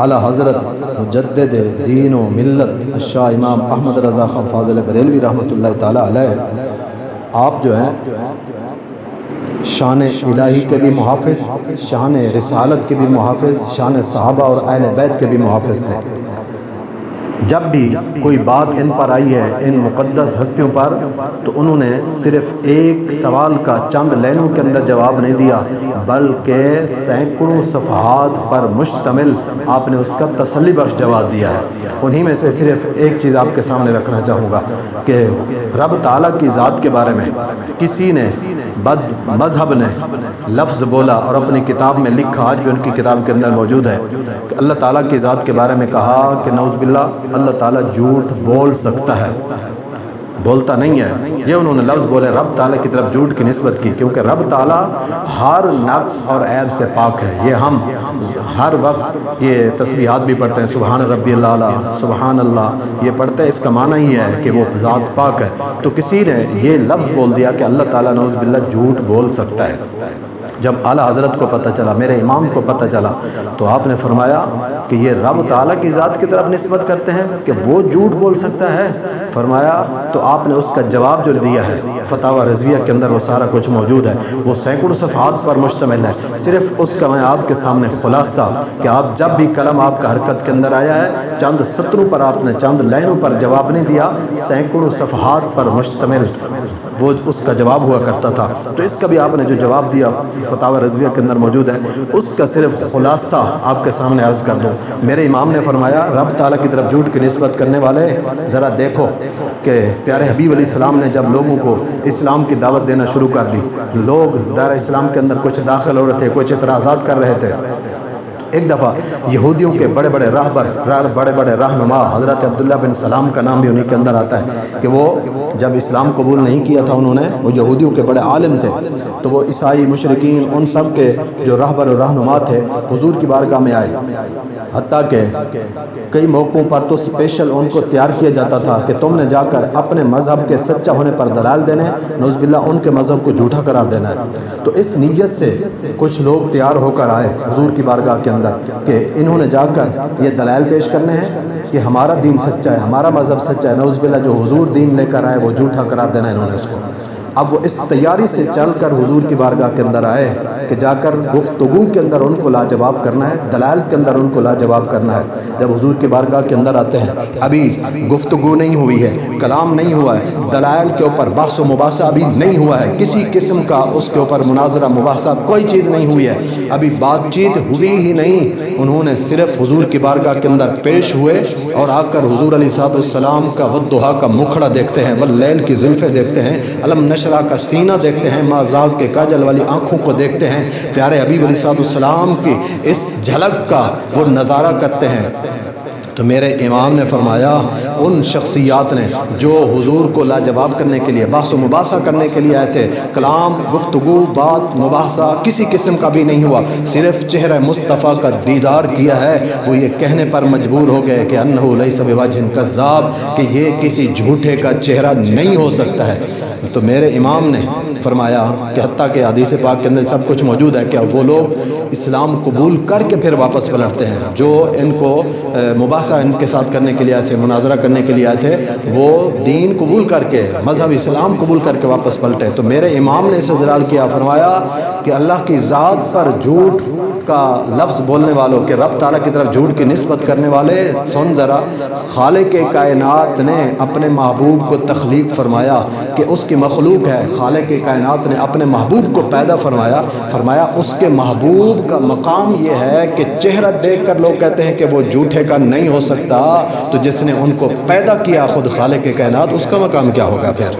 اعلی حضرت مجدد دین و ملت شاہ امام احمد رضا خان فاضل بریلوی رحمۃ اللہ تعالیٰ علیہ، آپ جو ہیں شان الہی کے بھی محافظ، شان رسالت کے بھی محافظ، شان صحابہ اور اہل بیت کے بھی محافظ تھے۔ جب بھی کوئی بات ان پر آئی ہے، ان مقدس ہستیوں پر، تو انہوں نے صرف ایک سوال کا چند لائنوں کے اندر جواب نہیں دیا، بلکہ سینکڑوں صفحات پر مشتمل آپ نے اس کا تسلی بخش جواب دیا ہے۔ انہی میں سے صرف ایک چیز آپ کے سامنے رکھنا چاہوں گا کہ رب تعالیٰ کی ذات کے بارے میں کسی نے بد مذہب نے لفظ بولا اور اپنی کتاب میں لکھا، آج بھی ان کی کتاب کے اندر موجود ہے کہ اللہ تعالیٰ کی ذات کے بارے میں کہا کہ نعوذ باللہ اللہ تعالیٰ جھوٹ بول سکتا ہے، بولتا نہیں ہے۔ یہ انہوں نے لفظ بولے، رب تعالیٰ کی طرف جھوٹ کی نسبت کی، کیونکہ رب تعالیٰ ہر نقص اور عیب سے پاک ہے۔ یہ ہم ہر وقت یہ تسبیحات بھی پڑھتے ہیں، سبحان ربی اللہ، سبحان اللہ، یہ پڑھتے ہیں، اس کا معنی ہی ہے کہ وہ ذات پاک ہے۔ تو کسی نے یہ لفظ بول دیا کہ اللہ تعالیٰ نعوذ باللہ جھوٹ بول سکتا ہے۔ جب اعلیٰ حضرت کو پتہ چلا، میرے امام کو پتہ چلا، تو آپ نے فرمایا کہ یہ رب تعالیٰ کی ذات کی طرف نسبت کرتے ہیں کہ وہ جھوٹ بول سکتا ہے۔ فرمایا تو آپ نے اس کا جواب جو دیا ہے فتاوی رضویہ کے اندر، وہ سارا کچھ موجود ہے، وہ سینکڑوں صفحات پر مشتمل ہے۔ صرف اس کا میں آپ کے سامنے خلاصہ کہ آپ جب بھی کلم آپ کا حرکت کے اندر آیا ہے، چند سطروں پر آپ نے چند لائنوں پر جواب نہیں دیا، سینکڑوں صفحات پر مشتمل وہ اس کا جواب ہوا کرتا تھا۔ تو اس کا بھی آپ نے جو جواب دیا فتاوی رضویہ کے اندر موجود ہے، اس کا صرف خلاصہ آپ کے سامنے عرض کر دوں۔ میرے امام نے فرمایا رب تعالیٰ کی طرف جھوٹ کی نسبت کرنے والے ذرا دیکھو کہ پیارے حبیب علیہ السلام نے جب لوگوں کو اسلام کی دعوت دینا شروع کر دی، لوگ دائرہ اسلام کے اندر کچھ داخل ہو رہے تھے، کچھ اعتراضات کر رہے تھے۔ ایک دفعہ یہودیوں کے بڑے بڑے راہبر، بڑے بڑے رہنما، حضرت عبداللہ بن سلام کا نام بھی انہی کے اندر آتا ہے کہ وہ جب اسلام قبول نہیں کیا تھا انہوں نے، وہ یہودیوں کے بڑے عالم تھے، تو وہ عیسائی مشرکین ان سب کے جو راہبر و رہنما تھے حضور کی بارگاہ میں آئے، حتیٰ کہ کئی موقعوں پر تو اسپیشل ان کو تیار کیا جاتا تھا کہ تم نے جا کر اپنے مذہب کے سچا ہونے پر دلائل دینے، نعوذ باللہ ان کے مذہب کو جھوٹا قرار دینا ہے۔ تو اس نیت سے کچھ لوگ تیار ہو کر آئے حضور کی بارگاہ کے اندر کہ انہوں نے جا کر یہ دلائل پیش کرنے ہیں کہ ہمارا دین سچا ہے، ہمارا مذہب سچا ہے، نعوذ باللہ جو حضور دین لے کر آئے وہ جھوٹا قرار دینا ہے انہوں نے اس کو۔ اب وہ اس تیاری سے چل کر حضور کی بارگاہ کے اندر آئے کہ جا کر گفتگو کے اندر ان کو لاجواب کرنا ہے، دلائل کے اندر ان کو لاجواب کرنا ہے۔ جب حضور کی بارگاہ کے اندر آتے ہیں، ابھی گفتگو نہیں ہوئی ہے، کلام نہیں ہوا ہے، دلائل کے اوپر بحث و مباحثہ ابھی نہیں ہوا ہے، کسی قسم کا اس کے اوپر مناظرہ مباحثہ کوئی چیز نہیں ہوئی ہے، ابھی بات چیت ہوئی ہی نہیں۔ انہوں نے صرف حضور کی بارگاہ کے اندر پیش ہوئے اور آ کر حضور علیہ السلام کا والضحیٰ کا مکھڑا دیکھتے ہیں، واللیل کی زلفیں دیکھتے ہیں، علم نشرح کا سینہ دیکھتے ہیں، مازاغ کے کاجل والی آنکھوں کو دیکھتے ہیں، پیارے حبیب علیہ السلام کی اس جھلک کا وہ نظارہ کرتے ہیں۔ تو میرے امام نے فرمایا ان شخصیات نے جو حضور کو لاجواب کرنے کے لیے، بحث و مباحثہ کرنے کے لیے آئے تھے، کلام، گفتگو، بات، مباحثہ کسی قسم کا بھی نہیں ہوا، صرف چہرہ مصطفیٰ کا دیدار کیا ہے، وہ یہ کہنے پر مجبور ہو گئے کہ انہ لیس بوجہ کذاب، کہ یہ کسی جھوٹے کا چہرہ نہیں ہو سکتا ہے۔ تو میرے امام نے فرمایا کہ حتیٰ کہ حدیث پاک کے اندر سب کچھ موجود ہے کہ وہ لوگ اسلام قبول کر کے پھر واپس پلٹتے ہیں، جو ان کو مباحثہ ان کے ساتھ کرنے کے لیے ایسے مناظرہ کرنے کے لیے آئے تھے، وہ دین قبول کر کے، مذہب اسلام قبول کر کے واپس پلٹے۔ تو میرے امام نے استدلال کیا، فرمایا کہ اللہ کی ذات پر جھوٹ کا لفظ بولنے والوں کہ رب تعالیٰ کی طرف جھوٹ کی نسبت کرنے والے، سن ذرا، خالق کائنات نے اپنے محبوب کو تخلیق فرمایا کہ اس کی مخلوق ہے، خالق کائنات نے اپنے محبوب کو پیدا فرمایا اس کے محبوب کا مقام یہ ہے کہ چہرہ دیکھ کر لوگ کہتے ہیں کہ وہ جھوٹے کا نہیں ہو سکتا، تو جس نے ان کو پیدا کیا خود خالق کائنات، اس کا مقام کیا ہوگا پھر؟